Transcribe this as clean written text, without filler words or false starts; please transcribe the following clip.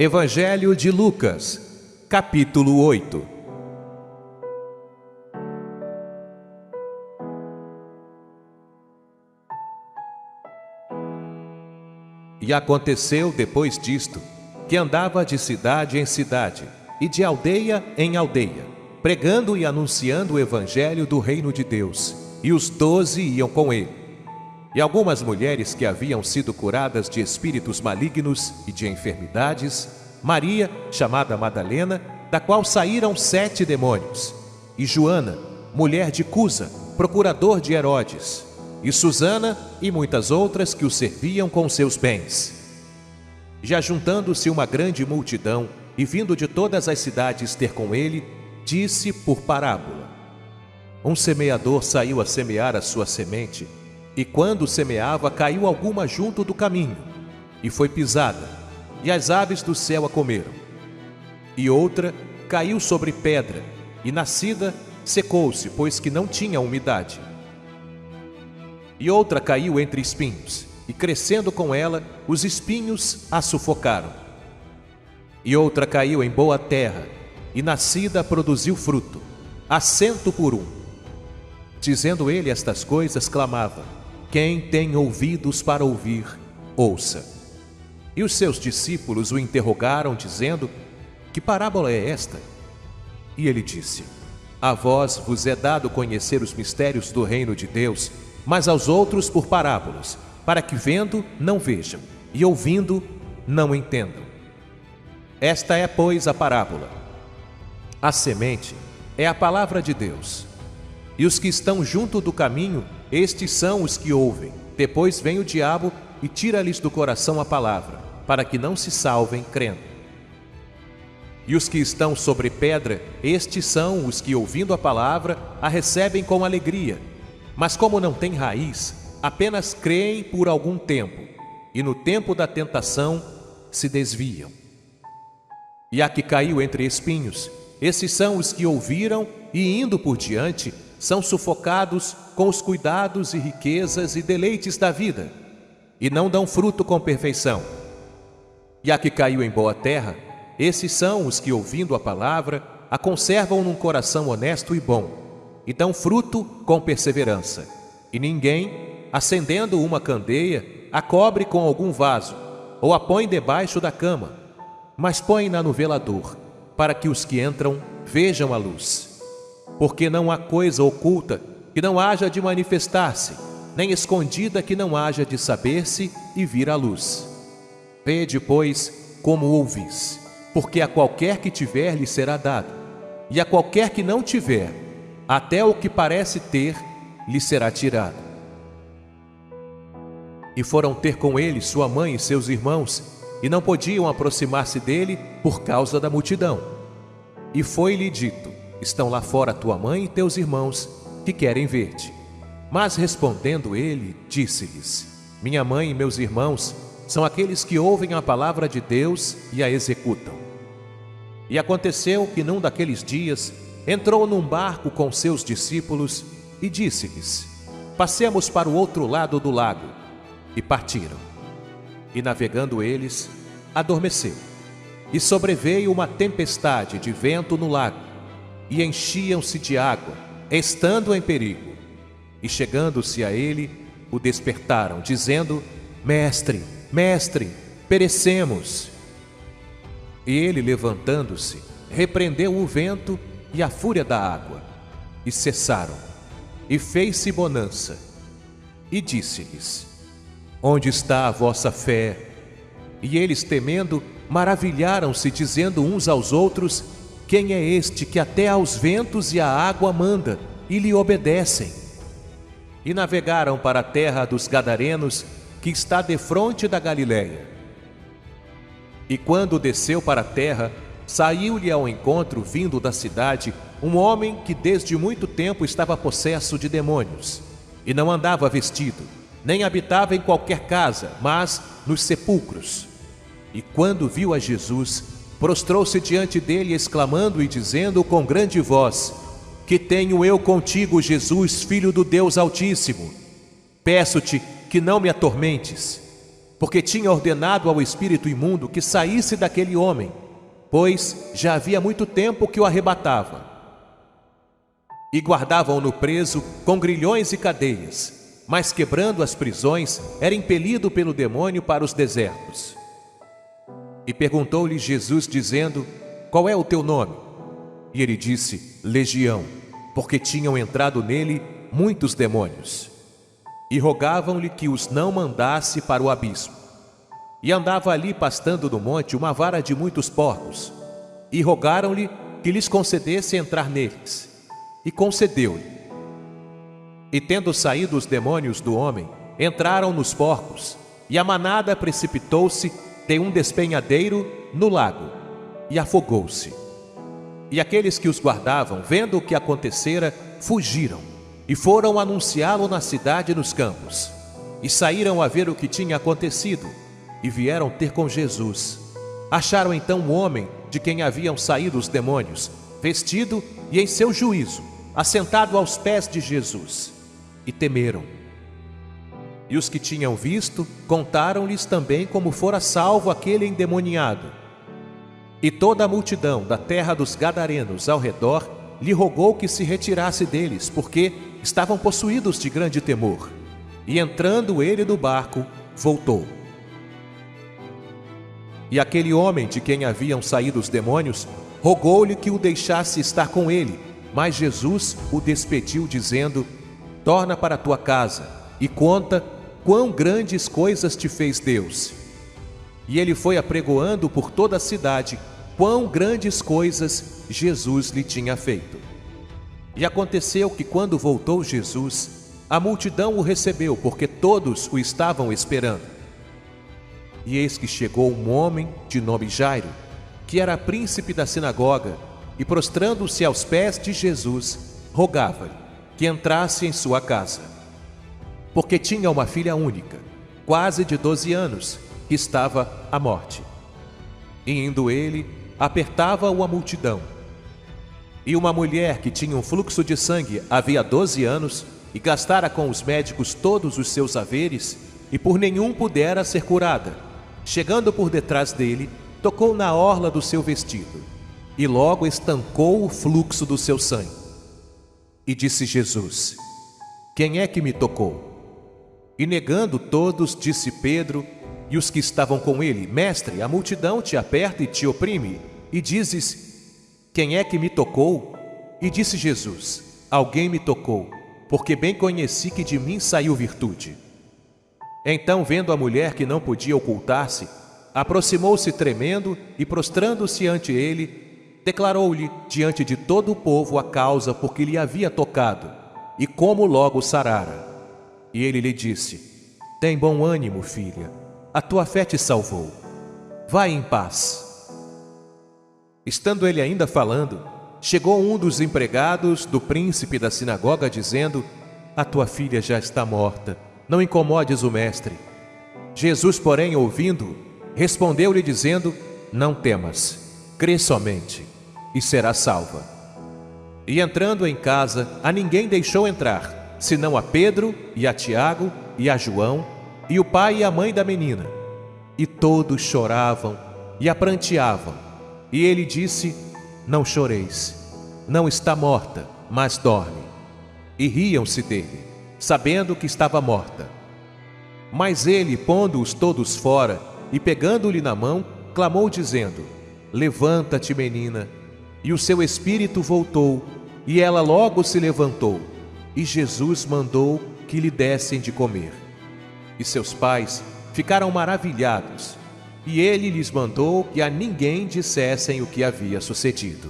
Evangelho de Lucas, capítulo 8. E aconteceu depois disto, que andava de cidade em cidade, e de aldeia em aldeia, pregando e anunciando o Evangelho do reino de Deus, e os 12 iam com ele. E algumas mulheres que haviam sido curadas de espíritos malignos e de enfermidades, Maria, chamada Madalena, da qual saíram 7 demônios, e Joana, mulher de Cusa, procurador de Herodes, e Susana e muitas outras que o serviam com seus bens. Já juntando-se uma grande multidão e vindo de todas as cidades ter com ele, disse por parábola: Um semeador saiu a semear a sua semente, e quando semeava, caiu alguma junto do caminho, e foi pisada, e as aves do céu a comeram. E outra caiu sobre pedra, e nascida, secou-se, pois que não tinha umidade. E outra caiu entre espinhos, e crescendo com ela, os espinhos a sufocaram. E outra caiu em boa terra, e nascida produziu fruto, a 100 por 1. Dizendo ele estas coisas, clamava: Quem tem ouvidos para ouvir, ouça. E os seus discípulos o interrogaram, dizendo: Que parábola é esta? E ele disse: A vós vos é dado conhecer os mistérios do reino de Deus, mas aos outros por parábolas, para que vendo não vejam, e ouvindo não entendam. Esta é, pois, a parábola. A semente é a palavra de Deus. E os que estão junto do caminho, estes são os que ouvem. Depois vem o diabo e tira-lhes do coração a palavra, para que não se salvem crendo. E os que estão sobre pedra, estes são os que, ouvindo a palavra, a recebem com alegria. Mas como não têm raiz, apenas creem por algum tempo, e no tempo da tentação se desviam. E a que caiu entre espinhos, esses são os que ouviram e, indo por diante, são sufocados com os cuidados e riquezas e deleites da vida, e não dão fruto com perfeição. E a que caiu em boa terra, esses são os que, ouvindo a palavra, a conservam num coração honesto e bom, e dão fruto com perseverança. E ninguém, acendendo uma candeia, a cobre com algum vaso, ou a põe debaixo da cama, mas põe-na no velador, para que os que entram vejam a luz. Porque não há coisa oculta que não haja de manifestar-se, nem escondida que não haja de saber-se e vir à luz. Vede, pois, como ouvis, porque a qualquer que tiver lhe será dado, e a qualquer que não tiver, até o que parece ter, lhe será tirado. E foram ter com ele sua mãe e seus irmãos, e não podiam aproximar-se dele por causa da multidão. E foi-lhe dito: Estão lá fora tua mãe e teus irmãos, que querem ver-te. Mas respondendo ele, disse-lhes: Minha mãe e meus irmãos são aqueles que ouvem a palavra de Deus e a executam. E aconteceu que num daqueles dias entrou num barco com seus discípulos e disse-lhes: Passemos para o outro lado do lago. E partiram. E navegando eles, adormeceu. E sobreveio uma tempestade de vento no lago, e enchiam-se de água, estando em perigo. E chegando-se a ele, o despertaram, dizendo: Mestre, mestre, perecemos. E ele, levantando-se, repreendeu o vento e a fúria da água, e cessaram. E fez-se bonança. E disse-lhes: Onde está a vossa fé? E eles, temendo, maravilharam-se, dizendo uns aos outros: Quem é este que até aos ventos e à água manda, e lhe obedecem? E navegaram para a terra dos Gadarenos, que está defronte da Galiléia. E quando desceu para a terra, saiu-lhe ao encontro, vindo da cidade, um homem que desde muito tempo estava possesso de demônios, e não andava vestido, nem habitava em qualquer casa, mas nos sepulcros. E quando viu a Jesus, prostrou-se diante dele, exclamando e dizendo com grande voz: Que tenho eu contigo, Jesus, Filho do Deus Altíssimo? Peço-te que não me atormentes. porque tinha ordenado ao espírito imundo que saísse daquele homem, pois já havia muito tempo que o arrebatava. E guardavam-no preso com grilhões e cadeias, mas quebrando as prisões, era impelido pelo demônio para os desertos. E perguntou-lhe Jesus, dizendo: qual é o teu nome? E ele disse: Legião, porque tinham entrado nele muitos demônios. E rogavam-lhe que os não mandasse para o abismo. E andava ali pastando no monte uma vara de muitos porcos. E rogaram-lhe que lhes concedesse entrar neles. E concedeu-lhe. E tendo saído os demônios do homem, entraram nos porcos, e a manada precipitou-se de um despenhadeiro no lago, e afogou-se. E aqueles que os guardavam, vendo o que acontecera, fugiram, e foram anunciá-lo na cidade e nos campos. E saíram a ver o que tinha acontecido, e vieram ter com Jesus. Acharam então o homem de quem haviam saído os demônios, vestido e em seu juízo, assentado aos pés de Jesus, e temeram. E os que tinham visto, contaram-lhes também como fora salvo aquele endemoniado. E toda a multidão da terra dos Gadarenos ao redor lhe rogou que se retirasse deles, porque estavam possuídos de grande temor. E entrando ele do barco, voltou. E aquele homem de quem haviam saído os demônios, rogou-lhe que o deixasse estar com ele, mas Jesus o despediu, dizendo: torna para tua casa e conta quão grandes coisas te fez Deus. E ele foi apregoando por toda a cidade quão grandes coisas Jesus lhe tinha feito. E aconteceu que, quando voltou Jesus, a multidão o recebeu, porque todos o estavam esperando. E eis que chegou um homem de nome Jairo, que era príncipe da sinagoga, e prostrando-se aos pés de Jesus, rogava-lhe que entrasse em sua casa, porque tinha uma filha única, quase de 12 anos, que estava à morte. E indo ele, apertava-o a multidão. E uma mulher que tinha um fluxo de sangue havia 12 anos, e gastara com os médicos todos os seus haveres, e por nenhum pudera ser curada, chegando por detrás dele, tocou na orla do seu vestido, e logo estancou o fluxo do seu sangue. E disse Jesus: quem é que me tocou? E negando todos, disse Pedro e os que estavam com ele: mestre, a multidão te aperta e te oprime, e dizes: quem é que me tocou? E disse Jesus: alguém me tocou, porque bem conheci que de mim saiu virtude. Então, vendo a mulher que não podia ocultar-se, aproximou-se tremendo e, prostrando-se ante ele, declarou-lhe diante de todo o povo a causa por que lhe havia tocado, e como logo sarara. E ele lhe disse: tem bom ânimo, filha, a tua fé te salvou. Vai em paz. Estando ele ainda falando, chegou um dos empregados do príncipe da sinagoga, dizendo: a tua filha já está morta, não incomodes o mestre. Jesus, porém, ouvindo, respondeu-lhe dizendo: não temas, crê somente, e será salva. E entrando em casa, a ninguém deixou entrar, senão a Pedro e a Tiago e a João, e o pai e a mãe da menina. E todos choravam e a pranteavam. E ele disse: não choreis, não está morta, mas dorme. E riam-se dele, sabendo que estava morta. Mas ele, pondo-os todos fora e pegando-lhe na mão, clamou dizendo: levanta-te, menina. E o seu espírito voltou, e ela logo se levantou. E Jesus mandou que lhe dessem de comer. E seus pais ficaram maravilhados, e ele lhes mandou que a ninguém dissessem o que havia sucedido.